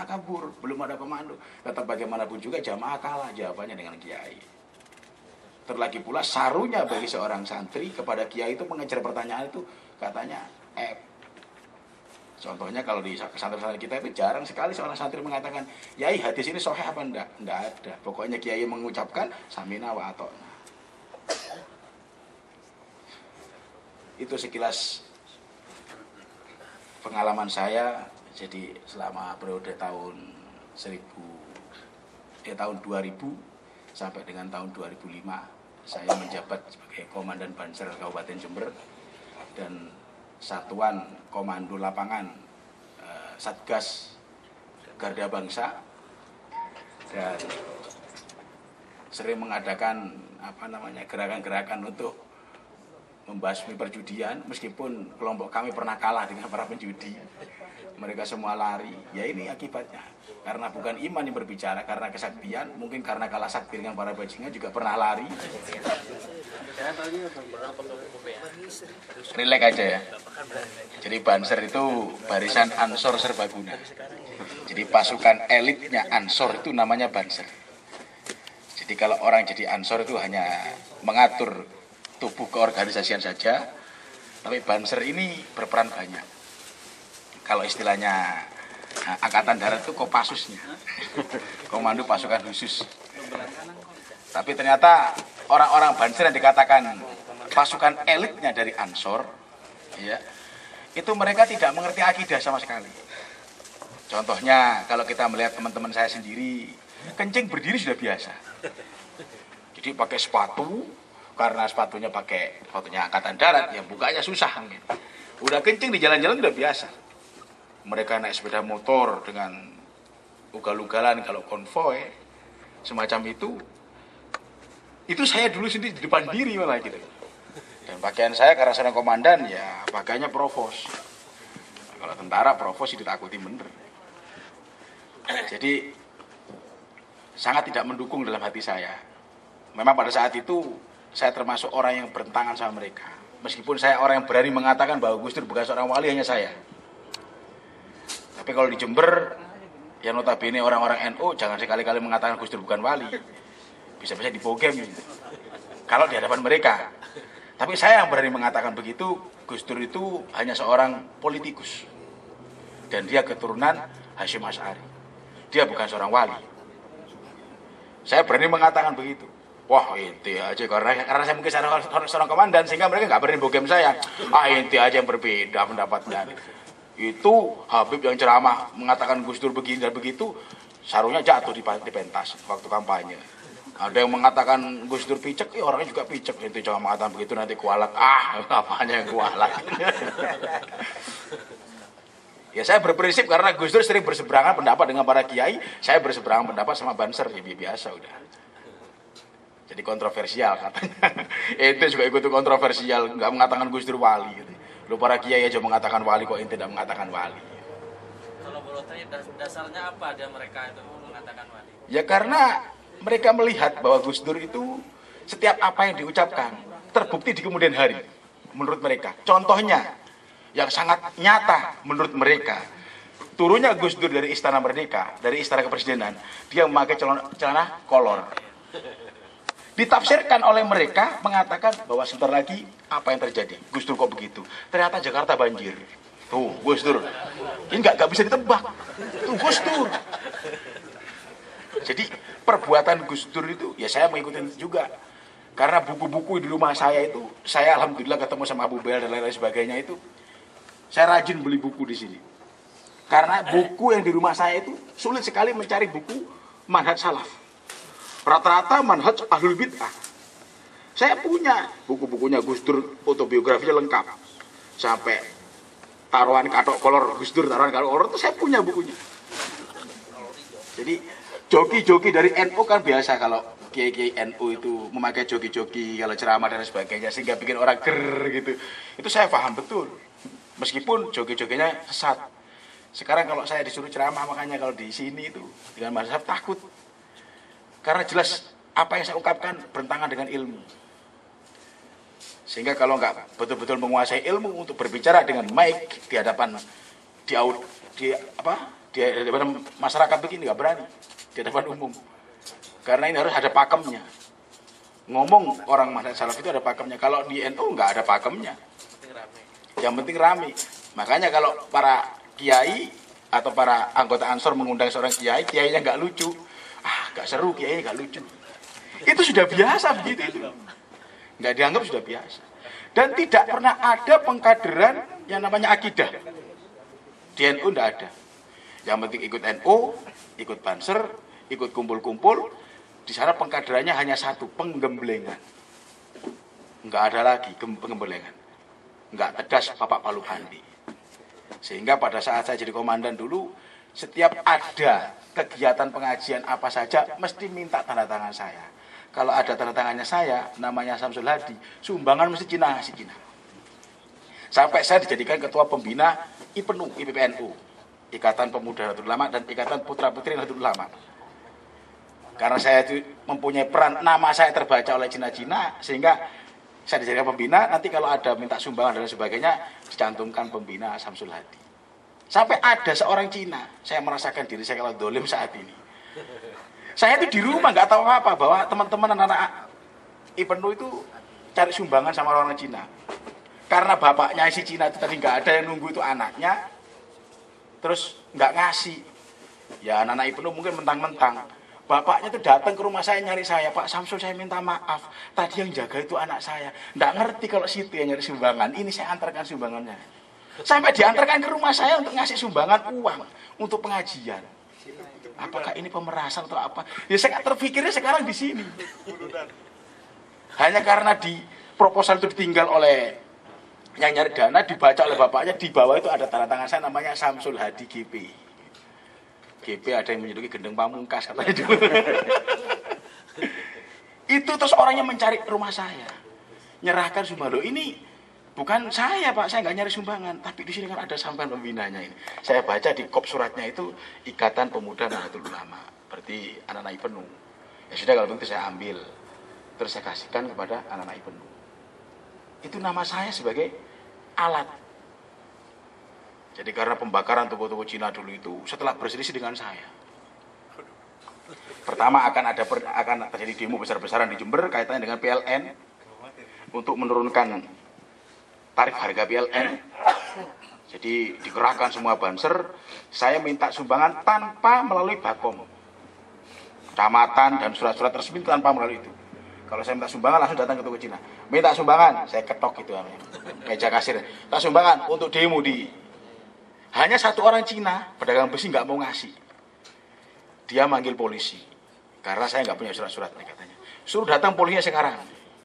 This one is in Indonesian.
kabur, belum ada pemandu. Tetap bagaimanapun juga jamaah kalah jawabannya dengan kiai. Terlagi pula sarunya bagi seorang santri kepada kiai itu mengejar pertanyaan itu katanya Contohnya kalau di pesantren kita itu jarang sekali seorang santri mengatakan, "Yai, hadis ini sahih apa enggak?" Enggak ada. Pokoknya kiai mengucapkan samina wa ata'na. Itu sekilas pengalaman saya. Jadi selama periode tahun 2000 sampai dengan tahun 2005 saya menjabat sebagai Komandan Banser Kabupaten Jember dan Satuan Komando Lapangan Satgas Garda Bangsa, dan sering mengadakan gerakan-gerakan untuk membasmi perjudian. Meskipun kelompok kami pernah kalah dengan para penjudi, mereka semua lari. Ya ini akibatnya, karena bukan iman yang berbicara, karena kesaktian. Mungkin karena kalah sakti dengan para bajingan juga pernah lari. Rileks aja ya. Jadi Banser itu barisan Ansor Serbaguna. Jadi pasukan elitnya Ansor itu namanya Banser. Jadi kalau orang jadi Ansor itu hanya mengatur tubuh keorganisasian saja, tapi Banser ini berperan banyak. Kalau istilahnya Angkatan Darat itu Kopassusnya, Komando Pasukan Khusus. Tapi ternyata orang-orang Banser yang dikatakan pasukan elitnya dari Ansor, ya, itu mereka tidak mengerti akidah sama sekali. Contohnya kalau kita melihat teman-teman saya sendiri, kencing berdiri sudah biasa. Jadi pakai sepatu, karena sepatunya Angkatan Darat, ya bukanya susah. Udah kencing di jalan-jalan udah biasa. Mereka naik sepeda motor dengan ugal-ugalan kalau konvoy semacam itu saya dulu sendiri di depan diri malah gitu. Dan pakaian saya karena seorang komandan ya pakaiannya provos. Kalau tentara provos itu ditakuti bener. Jadi sangat tidak mendukung dalam hati saya. Memang pada saat itu saya termasuk orang yang bertentangan sama mereka. Meskipun saya orang yang berani mengatakan bahwa Gus Dur bukan seorang wali, hanya saya. Tapi kalau di Jember, yang notabene orang-orang NU jangan sekali-kali mengatakan Gus Dur bukan wali. Bisa-bisa dibogem kalau di hadapan mereka. Tapi saya yang berani mengatakan begitu, Gus Dur itu hanya seorang politikus. Dan dia keturunan Hasyim Asy'ari. Dia bukan seorang wali. Saya berani mengatakan begitu. Wah, inti aja karena saya mungkin seorang komandan sehingga mereka nggak berani bogem saya. Inti aja yang berbeda pendapatnya. Itu Habib yang ceramah mengatakan Gus Dur begini dan begitu, sarungnya jatuh di pentas waktu kampanye. Ada yang mengatakan Gus Dur picek, orangnya juga picek. Itu jangan mengatakan begitu nanti kualat. Apanya yang kualat? Ya saya berprinsip karena Gus Dur sering berseberangan pendapat dengan para kiai, saya berseberangan pendapat sama Banser, ya biasa udah. Jadi kontroversial katanya. Itu juga ikut kontroversial, nggak mengatakan Gus Dur wali. Gitu. Lu para kiai aja mengatakan wali, kok ente tidak mengatakan wali. Kalau boleh tanya dasarnya apa dia mereka itu mengatakan wali? Ya karena mereka melihat bahwa Gus Dur itu setiap apa yang diucapkan terbukti di kemudian hari menurut mereka. Contohnya yang sangat nyata menurut mereka, turunnya Gus Dur dari Istana Merdeka, dari Istana Kepresidenan, dia memakai celana kolor. Ditafsirkan oleh mereka mengatakan bahwa sebentar lagi apa yang terjadi? Gus Dur kok begitu? Ternyata Jakarta banjir. Tuh Gus Dur. Ini nggak bisa ditebak. Tuh Gus Dur. Jadi perbuatan Gus Dur itu ya saya mengikuti juga. Karena buku-buku di rumah saya itu, saya alhamdulillah ketemu sama Abu Bel dan lain-lain sebagainya itu, saya rajin beli buku di sini. Karena buku yang di rumah saya itu sulit sekali mencari buku manhaj salaf. Rata-rata manhaj ahlul bid'ah. Saya punya buku-bukunya Gus Dur, autobiografinya lengkap. Sampai taruhan katok kolor Gus Dur, taruhan katok kolor itu saya punya bukunya. Jadi joki-joki dari NU kan biasa kalau kiai-kiai NU itu memakai joki-joki kalau ceramah dan sebagainya sehingga bikin orang ger gitu. Itu saya paham betul. Meskipun joki-jokinya sesat. Sekarang kalau saya disuruh ceramah makanya kalau di sini itu dengan mazhab takut. Karena jelas apa yang saya ungkapkan bertentangan dengan ilmu. Sehingga kalau nggak betul-betul menguasai ilmu untuk berbicara dengan mic di hadapan di depan masyarakat begini nggak berani di depan umum. Karena ini harus ada pakemnya. Ngomong orang masyarakat salaf itu ada pakemnya. Kalau di NU nggak ada pakemnya. Yang penting rame. Makanya kalau para kiai atau para anggota Ansor mengundang seorang kiai, kiainya nggak lucu, nggak seru, kiainya nggak lucu. Itu sudah biasa begitu itu. Nggak dianggap sudah biasa. Dan tidak pernah ada pengkaderan yang namanya akidah. Di NU nggak ada. Yang penting ikut NU, ikut Banser, ikut kumpul-kumpul. Di sana pengkaderannya hanya satu, penggemblengan. Nggak ada lagi penggemblengan. Nggak tegas Bapak Palu Pandi. Sehingga pada saat saya jadi komandan dulu, setiap ada kegiatan pengajian apa saja, mesti minta tanda tangan saya. Kalau ada tanda tangannya saya, namanya Samsul Hadi, sumbangan mesti Cina. Sampai saya dijadikan ketua pembina IPPNU, Ikatan Pemuda Nahdlatul Ulama dan Ikatan Putra Putri Nahdlatul Ulama. Karena saya itu mempunyai peran, nama saya terbaca oleh Cina-Cina, sehingga saya dijadikan pembina. Nanti kalau ada minta sumbangan dan sebagainya, dicantumkan pembina Samsul Hadi. Sampai ada seorang Cina, saya merasakan diri saya kalau dolim saat ini. Saya itu di rumah nggak tahu apa bahwa teman-teman anak-anak IPNU itu cari sumbangan sama orang Cina. Karena bapaknya si Cina itu tadi nggak ada yang nunggu itu anaknya, terus nggak ngasih. Ya anak-anak IPNU mungkin mentang-mentang. Bapaknya itu datang ke rumah saya nyari saya, Pak Samsul saya minta maaf, tadi yang jaga itu anak saya. Nggak ngerti kalau situ yang nyari sumbangan, ini saya antarkan sumbangannya. Sampai diantarkan ke rumah saya untuk ngasih sumbangan uang untuk pengajian. Apakah ini pemerasan atau apa? Ya saya terpikirnya sekarang di sini. Hanya karena di proposal itu ditinggal oleh yang nyari dana, dibaca oleh bapaknya, di bawah itu ada tanda tangan saya namanya Samsul Hadi GP. GP ada yang menjadi gendeng pamungkas katanya dulu. Itu terus orangnya mencari rumah saya, nyerahkan sumbangan. Ini bukan saya Pak, saya nggak nyari sumbangan, tapi di sini kan ada sampean pembinanya ini. Saya baca di kop suratnya itu Ikatan Pemuda Nahdlatul Ulama, berarti anak-anak IPNU. Ya sudah kalau begitu saya ambil, terus saya kasihkan kepada anak-anak IPNU. Itu nama saya sebagai alat. Jadi karena pembakaran toko-toko Cina dulu itu setelah berselisih dengan saya. Pertama akan terjadi demo besar-besaran di Jember kaitannya dengan PLN untuk menurunkan tarif harga PLN. Jadi dikerahkan semua Banser. Saya minta sumbangan tanpa melalui Bakom, kecamatan dan surat-surat resmi tanpa melalui itu. Kalau saya minta sumbangan langsung datang ke toko Cina. Minta sumbangan, saya ketok gitu meja kasir. Minta sumbangan untuk demo di. Hanya satu orang Cina, pedagang besi nggak mau ngasih. Dia manggil polisi. Karena saya nggak punya surat-suratnya katanya. Suruh datang polisinya sekarang.